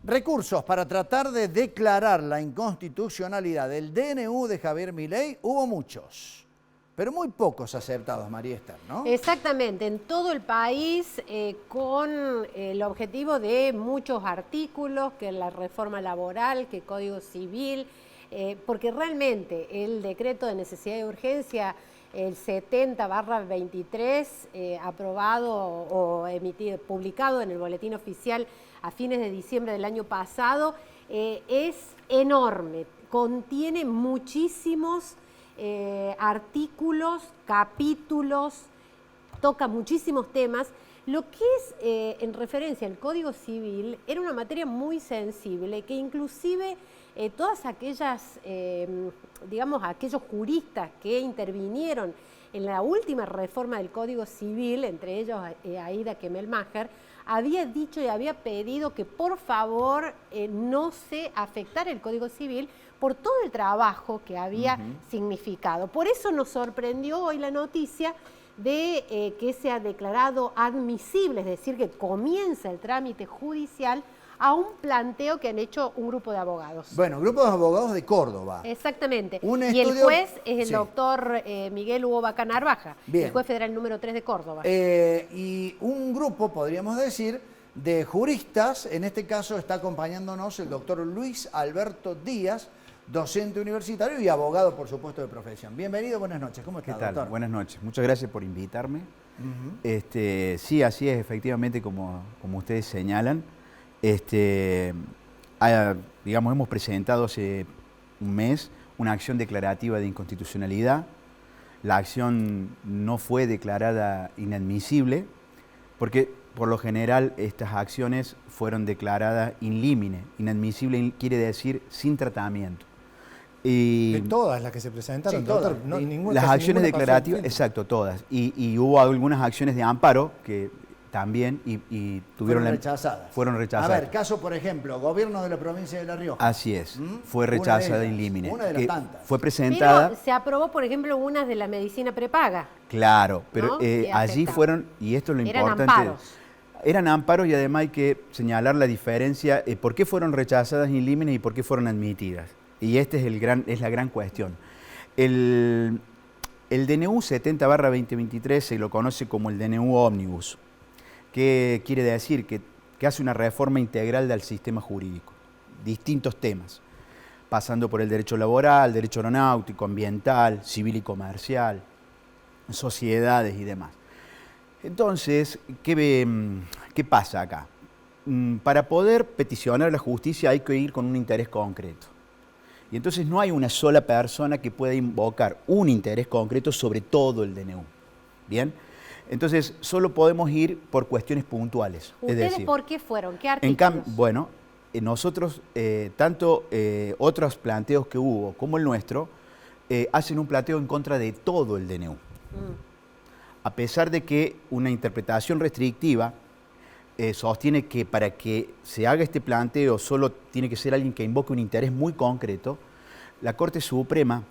Recursos para tratar de declarar la inconstitucionalidad del DNU de Javier Milei hubo muchos, pero muy pocos aceptados, María Esther, ¿no? Exactamente, en todo el país con el objetivo de muchos artículos, que la reforma laboral, que el Código Civil, porque realmente el decreto de necesidad de urgencia, el 70/23, aprobado o emitido, publicado en el Boletín Oficial a fines de diciembre del año pasado, es enorme, contiene muchísimos artículos, capítulos, toca muchísimos temas. Lo que es en referencia al Código Civil era una materia muy sensible que inclusive todas aquellas, digamos, aquellos juristas que intervinieron en la última reforma del Código Civil, entre ellos Aida Kemelmacher, había dicho y había pedido que por favor no se afectara el Código Civil por todo el trabajo que había significado. Por eso nos sorprendió hoy la noticia de que se ha declarado admisible, es decir, que comienza el trámite judicial a un planteo que han hecho un grupo de abogados. Bueno, grupo de abogados de Córdoba. Exactamente. Un y el estudio... juez es el Sí. doctor Miguel Hugo Vaca Narvaja, Bien. el juez federal número 3 de Córdoba. Y un grupo, podríamos decir, de juristas, en este caso está acompañándonos el doctor Luis Alberto Díaz, docente universitario y abogado, por supuesto, de profesión. Bienvenido, buenas noches. ¿Cómo está, ¿Qué tal? doctor? Buenas noches. Muchas gracias por invitarme. Sí, así es, efectivamente, como ustedes señalan. Digamos, hemos presentado hace un mes una acción declarativa de inconstitucionalidad. La acción no fue declarada inadmisible porque, por lo general, estas acciones fueron declaradas in limine. Inadmisible quiere decir sin tratamiento. De todas las que se presentaron, Sí, doctor. todas. No, Las acciones declarativas, exacto. exacto, todas. Y hubo algunas acciones de amparo que también Fueron rechazadas. Fueron rechazadas. A ver, caso, por ejemplo, gobierno de la provincia de La Rioja. Así es, fue Una de rechazada ellas, in limine. una de las que tantas. Fue presentada, Pero se aprobó, por ejemplo, unas de la medicina prepaga. claro, pero ¿no? Que allí afectaba. fueron, y esto es lo Eran importante. amparos. Eran amparos y además hay que señalar la diferencia, por qué fueron rechazadas in limine y por qué fueron admitidas. Y esta es la gran cuestión. El DNU 70/2023 se lo conoce como el DNU Ómnibus, que quiere decir que hace una reforma integral del sistema jurídico, distintos temas, pasando por el derecho laboral, derecho aeronáutico, ambiental, civil y comercial, sociedades y demás. Entonces, ¿qué pasa acá? Para poder peticionar a la justicia hay que ir con un interés concreto. Y entonces no hay una sola persona que pueda invocar un interés concreto sobre todo el DNU. ¿Bien? Entonces, solo podemos ir por cuestiones puntuales. ¿Ustedes es decir, por qué fueron? ¿Qué artículos? bueno, nosotros, tanto otros planteos que hubo como el nuestro, hacen un planteo en contra de todo el DNU. A pesar de que una interpretación restrictiva sostiene que para que se haga este planteo solo tiene que ser alguien que invoque un interés muy concreto, la Corte Suprema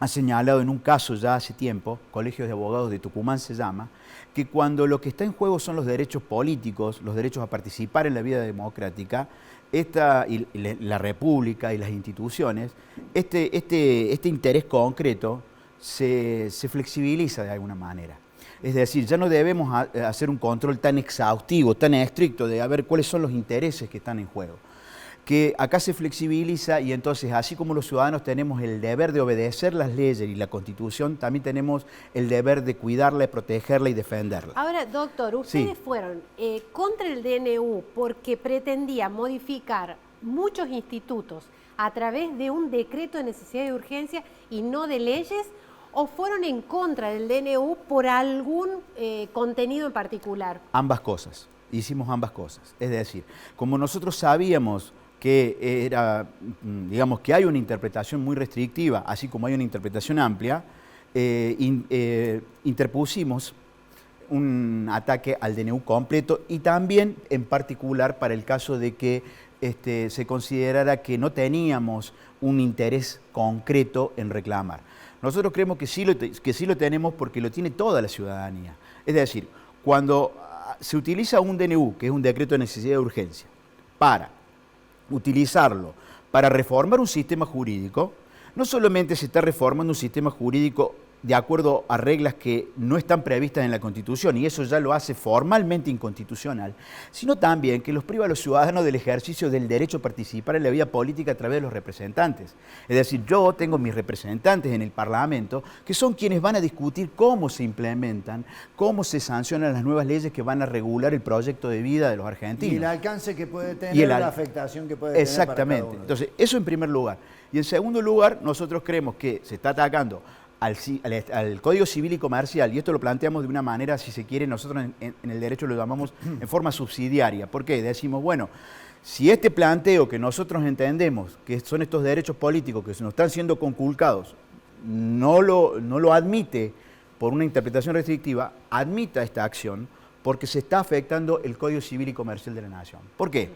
ha señalado en un caso ya hace tiempo, Colegio de Abogados de Tucumán se llama, que cuando lo que está en juego son los derechos políticos, los derechos a participar en la vida democrática, la República y las instituciones, este interés concreto se flexibiliza de alguna manera. Es decir, ya no debemos hacer un control tan exhaustivo, tan estricto de a ver cuáles son los intereses que están en juego. Que acá se flexibiliza y entonces, así como los ciudadanos tenemos el deber de obedecer las leyes y la Constitución, también tenemos el deber de cuidarla, protegerla y defenderla. Ahora, doctor, ustedes fueron contra el DNU porque pretendía modificar muchos institutos a través de un decreto de necesidad de urgencia y no de leyes, ¿o fueron en contra del DNU por algún contenido en particular? Ambas cosas, hicimos ambas cosas. Es decir, como nosotros sabíamos que digamos que hay una interpretación muy restrictiva, así como hay una interpretación amplia, interpusimos un ataque al DNU completo y también en particular para el caso de que se considerara que no teníamos un interés concreto en reclamar. Nosotros creemos que sí lo tenemos porque lo tiene toda la ciudadanía. Es decir, cuando se utiliza un DNU, que es un decreto de necesidad de urgencia, para utilizarlo para reformar un sistema jurídico, no solamente se está reformando un sistema jurídico de acuerdo a reglas que no están previstas en la Constitución, y eso ya lo hace formalmente inconstitucional, sino también que los priva a los ciudadanos del ejercicio del derecho a participar en la vida política a través de los representantes. Es decir, yo tengo mis representantes en el Parlamento, que son quienes van a discutir cómo se implementan, cómo se sancionan las nuevas leyes que van a regular el proyecto de vida de los argentinos. Y el alcance que puede tener, la afectación que puede tener para cada Exactamente. uno. Entonces, eso en primer lugar. Y en segundo lugar, nosotros creemos que se está atacando al Código Civil y Comercial, y esto lo planteamos de una manera, si se quiere, nosotros en el derecho lo llamamos en forma subsidiaria. ¿Por qué? Decimos, bueno, si este planteo que nosotros entendemos que son estos derechos políticos que nos están siendo conculcados, no lo admite por una interpretación restrictiva, admita esta acción porque se está afectando el Código Civil y Comercial de la Nación. ¿Por qué?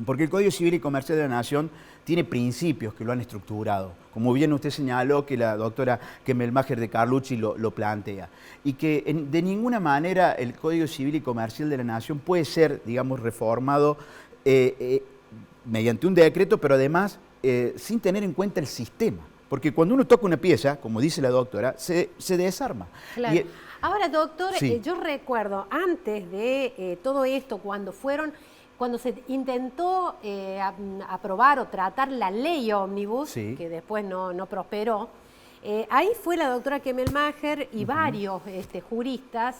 Porque el Código Civil y Comercial de la Nación tiene principios que lo han estructurado, como bien usted señaló que la doctora Kemmelmacher de Carlucci lo plantea, y que de ninguna manera el Código Civil y Comercial de la Nación puede ser, digamos, reformado mediante un decreto, pero además sin tener en cuenta el sistema. Porque cuando uno toca una pieza, como dice la doctora, se desarma. Claro. Ahora, doctor, sí. Yo recuerdo antes de todo esto, cuando se intentó aprobar o tratar la ley ómnibus, sí, que después no prosperó, ahí fue la doctora Kemmelmacher y varios juristas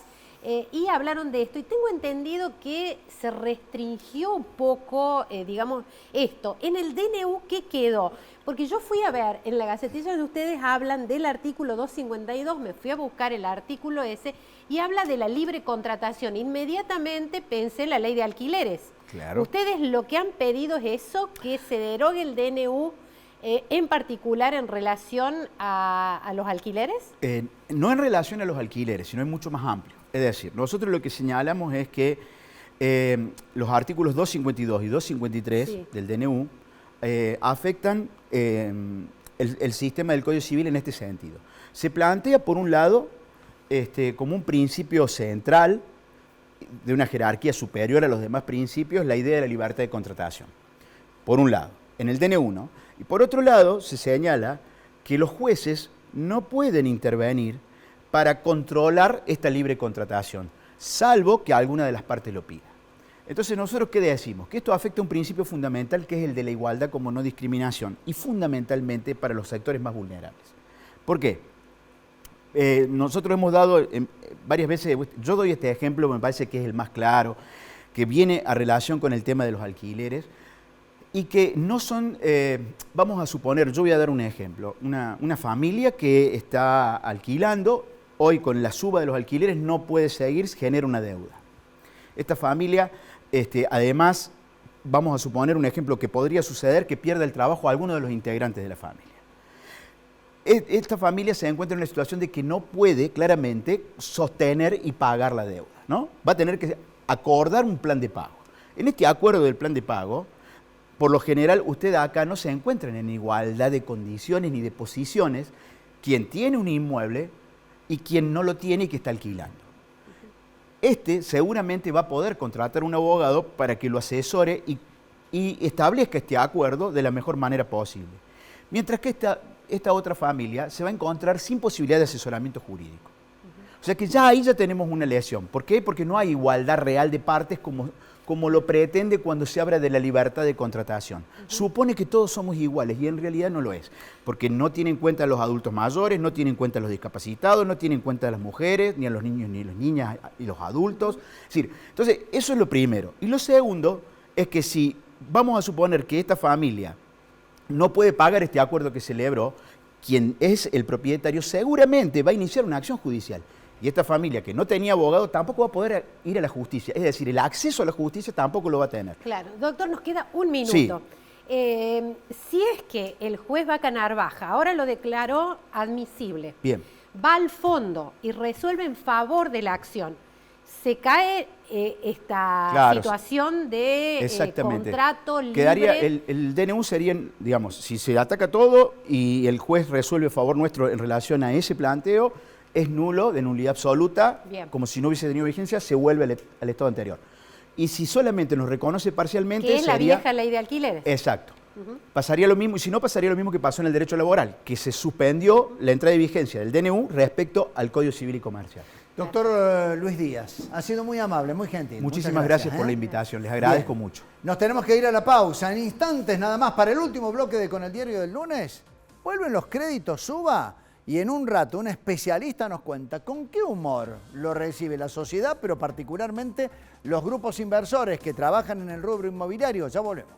y hablaron de esto. Y tengo entendido que se restringió un poco, digamos, esto. En el DNU, ¿qué quedó? Porque yo fui a ver, en la Gacetilla de ustedes hablan del artículo 252, me fui a buscar el artículo ese, y habla de la libre contratación. Inmediatamente pensé en la ley de alquileres. Claro. ¿Ustedes lo que han pedido es eso, que se derogue el DNU, en particular en relación a los alquileres? No en relación a los alquileres, sino es mucho más amplio. Es decir, nosotros lo que señalamos es que los artículos 252 y 253 sí, del DNU afectan el sistema del Código Civil en este sentido. Se plantea, por un lado, como un principio central de una jerarquía superior a los demás principios, la idea de la libertad de contratación. Por un lado, en el DNU, ¿no? Y por otro lado, se señala que los jueces no pueden intervenir para controlar esta libre contratación, salvo que alguna de las partes lo pida. Entonces, ¿nosotros qué decimos? Que esto afecta a un principio fundamental que es el de la igualdad como no discriminación y fundamentalmente para los sectores más vulnerables. ¿Por qué? Nosotros hemos dado varias veces, yo doy este ejemplo, me parece que es el más claro, que viene a relación con el tema de los alquileres y que no son, vamos a suponer, yo voy a dar un ejemplo, una familia que está alquilando, hoy con la suba de los alquileres no puede seguir, genera una deuda. Esta familia, además, vamos a suponer un ejemplo que podría suceder, que pierda el trabajo a alguno de los integrantes de la familia. Esta familia se encuentra en una situación de que no puede claramente sostener y pagar la deuda, ¿no? Va a tener que acordar un plan de pago. En este acuerdo del plan de pago, por lo general, ustedes acá no se encuentran en igualdad de condiciones ni de posiciones quien tiene un inmueble y quien no lo tiene y que está alquilando. Seguramente va a poder contratar un abogado para que lo asesore y establezca este acuerdo de la mejor manera posible. Mientras que esta otra familia se va a encontrar sin posibilidad de asesoramiento jurídico. O sea que ya ahí ya tenemos una lesión. ¿Por qué? Porque no hay igualdad real de partes como lo pretende cuando se habla de la libertad de contratación. Supone que todos somos iguales y en realidad no lo es, porque no tiene en cuenta a los adultos mayores, no tiene en cuenta a los discapacitados, no tiene en cuenta a las mujeres, ni a los niños, ni a las niñas y los adultos. Es decir, entonces, eso es lo primero. Y lo segundo es que si vamos a suponer que esta familia no puede pagar este acuerdo que celebró, quien es el propietario seguramente va a iniciar una acción judicial. Y esta familia que no tenía abogado tampoco va a poder ir a la justicia. Es decir, el acceso a la justicia tampoco lo va a tener. Claro. Doctor, nos queda un minuto. Sí. Si es que el juez Vaca Narvaja ahora lo declaró admisible, bien, va al fondo y resuelve en favor de la acción, ¿se cae esta situación de contrato libre? Quedaría, el DNU sería, digamos, si se ataca todo y el juez resuelve a favor nuestro en relación a ese planteo, es nulo, de nulidad absoluta, bien, como si no hubiese tenido vigencia, se vuelve al estado anterior. Y si solamente nos reconoce parcialmente, que es la sería... vieja ley de alquileres. Exacto. Pasaría lo mismo, y si no, pasaría lo mismo que pasó en el derecho laboral, que se suspendió la entrada de vigencia del DNU respecto al Código Civil y Comercial. Doctor Luis Díaz, ha sido muy amable, muy gentil. Muchísimas gracias por la invitación, les agradezco mucho. Nos tenemos que ir a la pausa. En instantes nada más, para el último bloque de Con el Diario del Lunes, vuelven los créditos SUBA y en un rato un especialista nos cuenta con qué humor lo recibe la sociedad, pero particularmente los grupos inversores que trabajan en el rubro inmobiliario. Ya volvemos.